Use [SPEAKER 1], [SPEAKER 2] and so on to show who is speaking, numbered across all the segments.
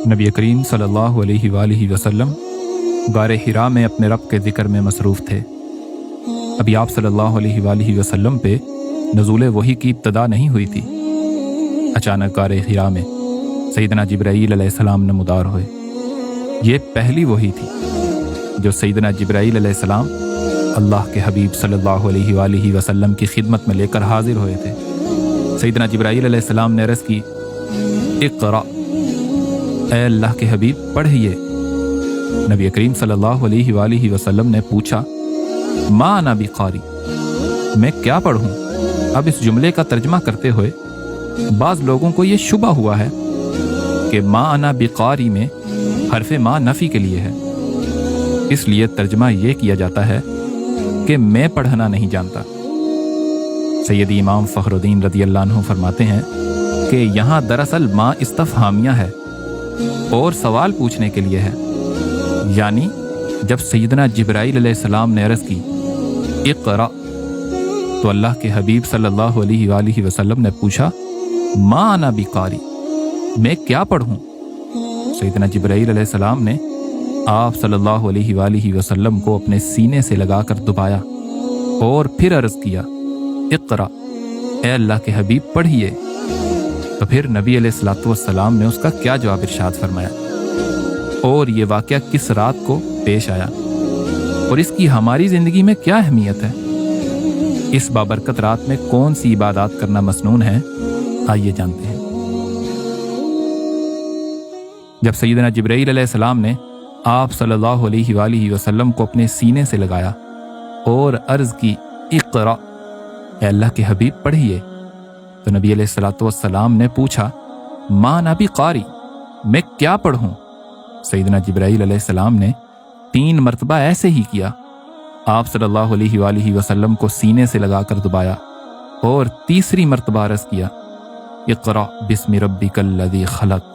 [SPEAKER 1] نبی کریم صلی اللہ علیہ وآلہ وسلم غار حرا میں اپنے رب کے ذکر میں مصروف تھے۔ ابھی آپ صلی اللہ علیہ وآلہ وسلم پہ نزول وحی کی ابتدا نہیں ہوئی تھی۔ اچانک غار حرا میں سیدنا جبرائیل علیہ السلام نمودار ہوئے۔ یہ پہلی وحی تھی جو سیدنا جبرائیل علیہ السلام اللہ کے حبیب صلی اللہ علیہ وآلہ وسلم کی خدمت میں لے کر حاضر ہوئے تھے۔ سیدنا جبرائیل علیہ السلام نے عرض کی، اقرأ، اے اللہ کے حبیب پڑھیے۔ نبی کریم صلی اللہ علیہ وآلہ وسلم نے پوچھا، ما انا بقاری، میں کیا پڑھوں؟ اب اس جملے کا ترجمہ کرتے ہوئے بعض لوگوں کو یہ شبہ ہوا ہے کہ ما انا بقاری میں حرف ما نفی کے لیے ہے، اس لیے ترجمہ یہ کیا جاتا ہے کہ میں پڑھنا نہیں جانتا۔ سیدی امام فخر الدین رضی اللہ عنہ فرماتے ہیں کہ یہاں دراصل ما استفہامیہ ہے اور سوال پوچھنے کے لیے ہے، یعنی جب سیدنا جبرائیل علیہ السلام نے عرض کی اقرأ تو اللہ کے حبیب صلی اللہ علیہ وآلہ وسلم نے پوچھا، ما انا بقاری، میں کیا پڑھوں؟ سیدنا جبرائیل علیہ السلام نے آپ صلی اللہ علیہ وآلہ وسلم کو اپنے سینے سے لگا کر دبایا اور پھر عرض کیا، اقرأ، اے اللہ کے حبیب پڑھیے۔ تو پھر نبی علیہ الصلوۃ والسلام نے اس کا کیا جواب ارشاد فرمایا، اور یہ واقعہ کس رات کو پیش آیا اور اس کی ہماری زندگی میں کیا اہمیت ہے؟ اس بابرکت رات میں کون سی عبادات کرنا مسنون ہے؟ آئیے جانتے ہیں۔ جب سیدنا جبرائیل علیہ السلام نے آپ صلی اللہ علیہ وآلہ وسلم کو اپنے سینے سے لگایا اور عرض کی، اقرأ، اے اللہ کے حبیب پڑھیے، تو نبی علیہ الصلوۃ والسلام نے پوچھا، ما انا بقاری، میں کیا پڑھوں؟ سیدنا جبرائیل علیہ السلام نے 3 مرتبہ ایسے ہی کیا، آپ صلی اللہ علیہ وآلہ وسلم کو سینے سے لگا کر دبایا اور تیسری مرتبہ عرض کیا، اقرأ بسم ربک الذی خلق،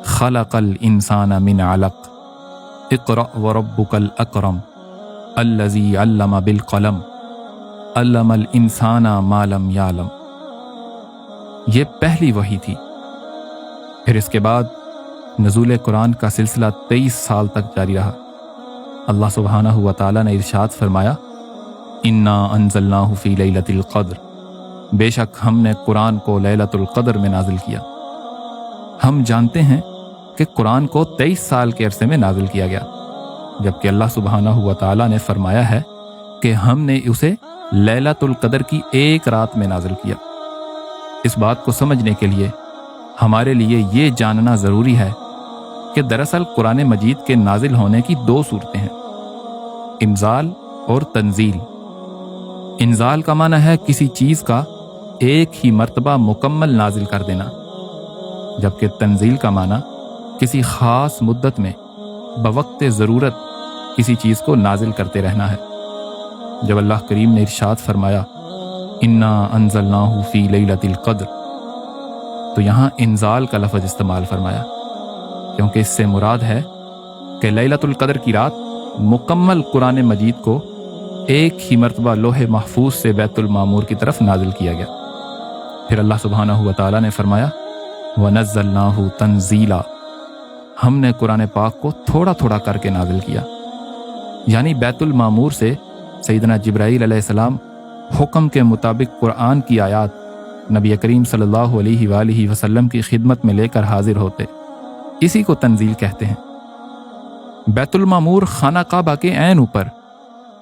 [SPEAKER 1] خلق الانسان من علق، اقرأ وربک الاکرم، الذی علم بالقلم، علم الانسان ما لم یعلم۔ یہ پہلی وحی تھی۔ پھر اس کے بعد نزول قرآن کا سلسلہ 23 سال تک جاری رہا۔ اللہ سبحانہ و تعالیٰ نے ارشاد فرمایا، انا انزلناہ فی لیلۃ القدر، بے شک ہم نے قرآن کو لیلۃ القدر میں نازل کیا۔ ہم جانتے ہیں کہ قرآن کو 23 سال کے عرصے میں نازل کیا گیا، جبکہ اللہ سبحانہ و تعالیٰ نے فرمایا ہے کہ ہم نے اسے لیلۃ القدر کی ایک رات میں نازل کیا۔ اس بات کو سمجھنے کے لیے ہمارے لیے یہ جاننا ضروری ہے کہ دراصل قرآن مجید کے نازل ہونے کی 2 صورتیں ہیں، انزال اور تنزیل۔ انزال کا معنی ہے کسی چیز کا ایک ہی مرتبہ مکمل نازل کر دینا، جبکہ تنزیل کا معنی کسی خاص مدت میں بوقت ضرورت کسی چیز کو نازل کرتے رہنا ہے۔ جب اللہ کریم نے ارشاد فرمایا، انا انزلناہ فی لیلۃ القدر، تو یہاں انزال کا لفظ استعمال فرمایا، کیونکہ اس سے مراد ہے کہ لیلۃ القدر کی رات مکمل قرآن مجید کو ایک ہی مرتبہ لوح محفوظ سے بیت المعمور کی طرف نازل کیا گیا۔ پھر اللہ سبحانہ و تعالیٰ نے فرمایا، وَنَزَّلْنَاهُ تَنزِيلًا، ہم نے قرآن پاک کو تھوڑا تھوڑا کر کے نازل کیا، یعنی بیت المعمور سے سیدنا جبرائیل علیہ السلام حکم کے مطابق قرآن کی آیات نبی کریم صلی اللہ علیہ وآلہ وسلم کی خدمت میں لے کر حاضر ہوتے، اسی کو تنزیل کہتے ہیں۔ بیت المعمور خانہ کعبہ کے عین اوپر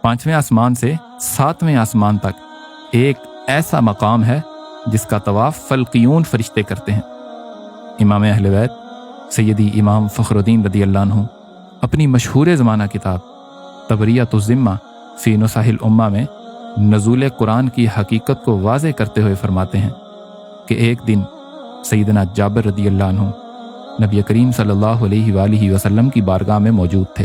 [SPEAKER 1] 5ویں آسمان سے 7ویں آسمان تک ایک ایسا مقام ہے جس کا طواف فلقیون فرشتے کرتے ہیں۔ امام اہل بیت سیدی امام فخر الدین رضی اللہ عنہ اپنی مشہور زمانہ کتاب تبریۃ الذمہ فی نصح الامہ میں نزول قرآن کی حقیقت کو واضح کرتے ہوئے فرماتے ہیں کہ ایک دن سیدنا جابر رضی اللہ عنہ نبی کریم صلی اللہ علیہ وآلہ وسلم کی بارگاہ میں موجود تھے۔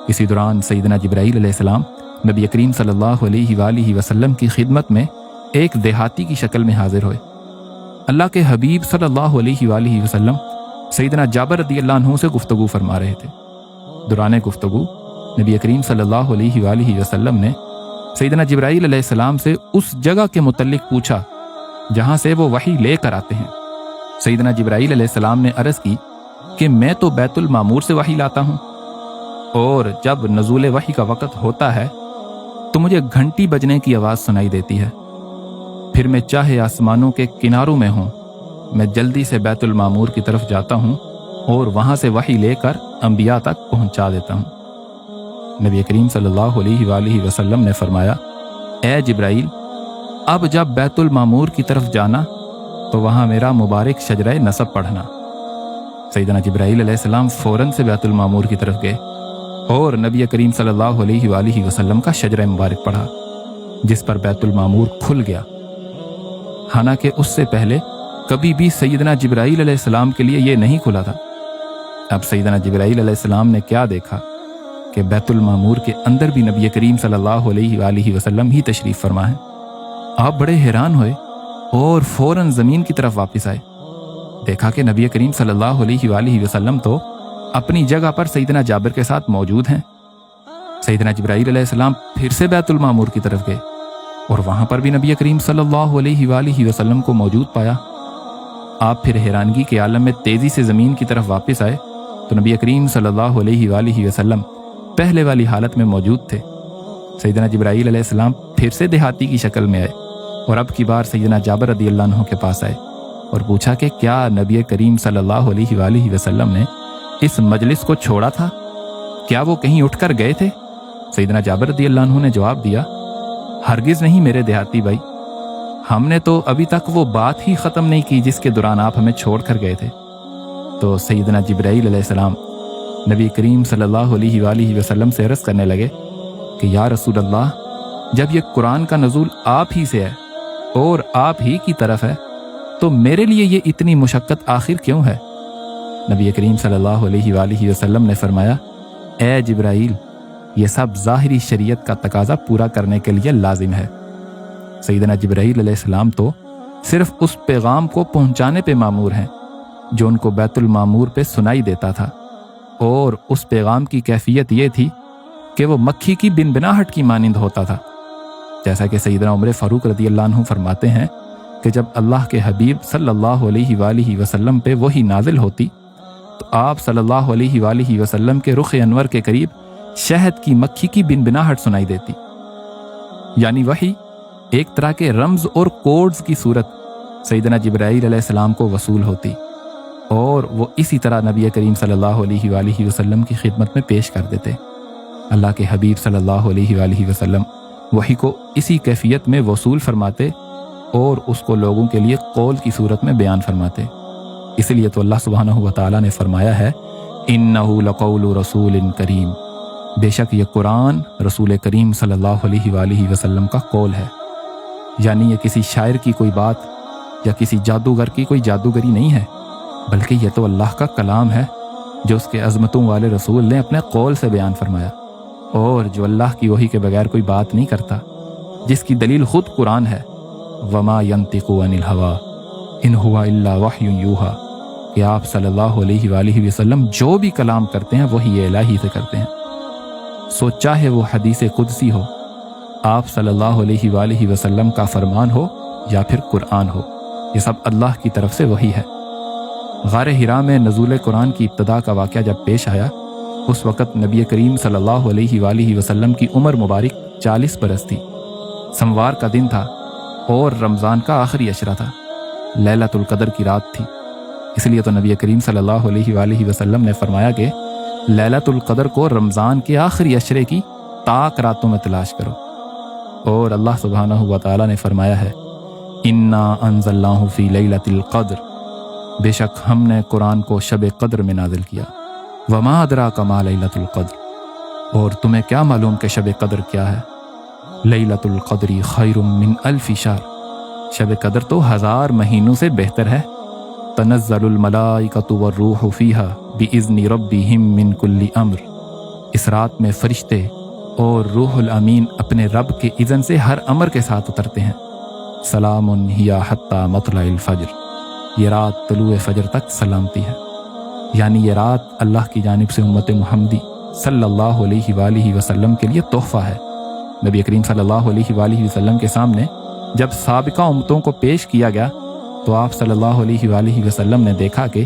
[SPEAKER 1] اسی دوران سیدنا جبرائیل علیہ السلام نبی کریم صلی اللہ علیہ وآلہ وسلم کی خدمت میں ایک دیہاتی کی شکل میں حاضر ہوئے۔ اللہ کے حبیب صلی اللہ علیہ وآلہ وسلم سیدنا جابر رضی اللہ عنہ سے گفتگو فرما رہے تھے۔ دوران گفتگو نبی کریم صلی اللہ علیہ وآلہ وسلم نے سیدنا جبرائیل علیہ السلام سے اس جگہ کے متعلق پوچھا جہاں سے وہ وحی لے کر آتے ہیں۔ سیدنا جبرائیل علیہ السلام نے عرض کی کہ میں تو بیت المعمور سے وحی لاتا ہوں، اور جب نزول وحی کا وقت ہوتا ہے تو مجھے گھنٹی بجنے کی آواز سنائی دیتی ہے، پھر میں چاہے آسمانوں کے کناروں میں ہوں، میں جلدی سے بیت المعمور کی طرف جاتا ہوں اور وہاں سے وحی لے کر انبیاء تک پہنچا دیتا ہوں۔ نبی کریم صلی اللہ علیہ وآلہ وسلم نے فرمایا، اے جبرائیل، اب جب بیت المعمور کی طرف جانا تو وہاں میرا مبارک شجرہ نصب پڑھنا۔ سیدنا جبرائیل علیہ السلام فوراً سے بیت المعمور کی طرف گئے اور نبی کریم صلی اللہ علیہ وآلہ وسلم کا شجرہ مبارک پڑھا، جس پر بیت المعمور کھل گیا، حالانکہ اس سے پہلے کبھی بھی سیدنا جبرائیل علیہ السلام کے لیے یہ نہیں کھلا تھا۔ اب سیدنا جبرائیل علیہ السلام نے کیا دیکھا کہ بیت المعمور کے اندر بھی نبی کریم صلی اللہ علیہ وآلہ وسلم ہی تشریف فرما ہے۔ آپ بڑے حیران ہوئے اور فوراً زمین کی طرف واپس آئے، دیکھا کہ نبی کریم صلی اللہ علیہ وآلہ وسلم تو اپنی جگہ پر سیدنا جابر کے ساتھ موجود ہیں۔ سیدنا جبرائیل علیہ السلام پھر سے بیت المعمور کی طرف گئے اور وہاں پر بھی نبی کریم صلی اللہ علیہ وآلہ وسلم کو موجود پایا۔ آپ پھر حیرانگی کے عالم میں تیزی سے زمین کی طرف واپس آئے تو نبی کریم صلی اللہ علیہ وآلہ وسلم پہلے والی حالت میں موجود تھے۔ سیدنا جبرائیل علیہ السلام پھر سے دیہاتی کی شکل میں آئے اور اب کی بار سیدنا جابر رضی اللہ عنہ کے پاس آئے اور پوچھا کہ کیا نبی کریم صلی اللہ علیہ وآلہ وسلم نے اس مجلس کو چھوڑا تھا؟ کیا وہ کہیں اٹھ کر گئے تھے؟ سیدنا جابر رضی اللہ عنہ نے جواب دیا، ہرگز نہیں میرے دیہاتی بھائی، ہم نے تو ابھی تک وہ بات ہی ختم نہیں کی جس کے دوران آپ ہمیں چھوڑ کر گئے تھے۔ تو سیدنا جبرائیل علیہ السلام نبی کریم صلی اللہ علیہ وآلہ وسلم سے عرض کرنے لگے کہ یا رسول اللہ، جب یہ قرآن کا نزول آپ ہی سے ہے اور آپ ہی کی طرف ہے تو میرے لیے یہ اتنی مشقت آخر کیوں ہے؟ نبی کریم صلی اللہ علیہ وآلہ وسلم نے فرمایا، اے جبرائیل، یہ سب ظاہری شریعت کا تقاضا پورا کرنے کے لیے لازم ہے۔ سیدنا جبرائیل علیہ السلام تو صرف اس پیغام کو پہنچانے پہ مامور ہیں جو ان کو بیت المعمور پہ سنائی دیتا تھا، اور اس پیغام کی کیفیت یہ تھی کہ وہ مکھی کی بن بناہٹ کی مانند ہوتا تھا، جیسا کہ سیدنا عمر فاروق رضی اللہ عنہ فرماتے ہیں کہ جب اللہ کے حبیب صلی اللہ علیہ وآلہ وسلم پہ وحی نازل ہوتی تو آپ صلی اللہ علیہ وآلہ وسلم کے رخ انور کے قریب شہد کی مکھی کی بن بناہٹ سنائی دیتی، یعنی وحی ایک طرح کے رمز اور کوڈز کی صورت سیدنا جبرائیل علیہ السلام کو وصول ہوتی، اور وہ اسی طرح نبی کریم صلی اللہ علیہ وآلہ وسلم کی خدمت میں پیش کر دیتے۔ اللہ کے حبیب صلی اللہ علیہ وآلہ وسلم وحی کو اسی کیفیت میں وصول فرماتے اور اس کو لوگوں کے لیے قول کی صورت میں بیان فرماتے۔ اس لیے تو اللہ سبحانہ و تعالیٰ نے فرمایا ہے، اِنَّهُ لَقَوْلُ رَسُولٍ کریم، بے شک یہ قرآن رسول کریم صلی اللہ علیہ وآلہ وسلم کا قول ہے، یعنی یہ کسی شاعر کی کوئی بات یا کسی جادوگر کی کوئی جادوگری نہیں ہے، بلکہ یہ تو اللہ کا کلام ہے جو اس کے عظمتوں والے رسول نے اپنے قول سے بیان فرمایا، اور جو اللہ کی وحی کے بغیر کوئی بات نہیں کرتا، جس کی دلیل خود قرآن ہے، وَمَا يَنطِقُ عَنِ الْهَوَىٰ إِنْ هُوَ إِلَّا وَحْيٌ يُوحَىٰ، کہ آپ صلی اللہ علیہ وآلہ وسلم جو بھی کلام کرتے ہیں وہی الہی سے کرتے ہیں، سو چاہے وہ حدیث قدسی ہو، آپ صلی اللہ علیہ وآلہ وسلم کا فرمان ہو یا پھر قرآن ہو، یہ سب اللہ کی طرف سے وحی ہے۔ غار حرا میں نزول قرآن کی ابتدا کا واقعہ جب پیش آیا، اس وقت نبی کریم صلی اللہ علیہ وآلہ وسلم کی عمر مبارک 40 برس تھی، سموار کا دن تھا اور رمضان کا آخری عشرہ تھا، لیلۃ القدر کی رات تھی۔ اس لیے تو نبی کریم صلی اللہ علیہ وآلہ وسلم نے فرمایا کہ لیلۃ القدر کو رمضان کے آخری عشرے کی طاق راتوں میں تلاش کرو، اور اللہ سبحانہ و تعالیٰ نے فرمایا ہے، اِنَّا أَنزَلْنَاهُ فِي لَيْلَةِ الْقَدْرِ، بے شک ہم نے قرآن کو شب قدر میں نازل کیا، وَمَا أَدْرَاكَ مَا لَيْلَةُ الْقَدْرِ، اور تمہیں کیا معلوم کہ شب قدر کیا ہے؟ لیلۃ القدر خیر من الف شہر، شب قدر تو 1000 مہینوں سے بہتر ہے۔ تنزل الملائکۃ والروح فیہا بإذن ربہم من کل امر، اس رات میں فرشتے اور روح الامین اپنے رب کے اذن سے ہر امر کے ساتھ اترتے ہیں۔ سلام ہی حتی مطلع الفجر، یہ رات طلوع فجر تک سلامتی ہے، یعنی یہ رات اللہ کی جانب سے امت محمدی صلی اللہ علیہ وآلہ وسلم کے لیے تحفہ ہے۔ نبی کریم صلی اللہ علیہ وآلہ وسلم کے سامنے جب سابقہ امتوں کو پیش کیا گیا تو آپ صلی اللہ علیہ وآلہ وسلم نے دیکھا کہ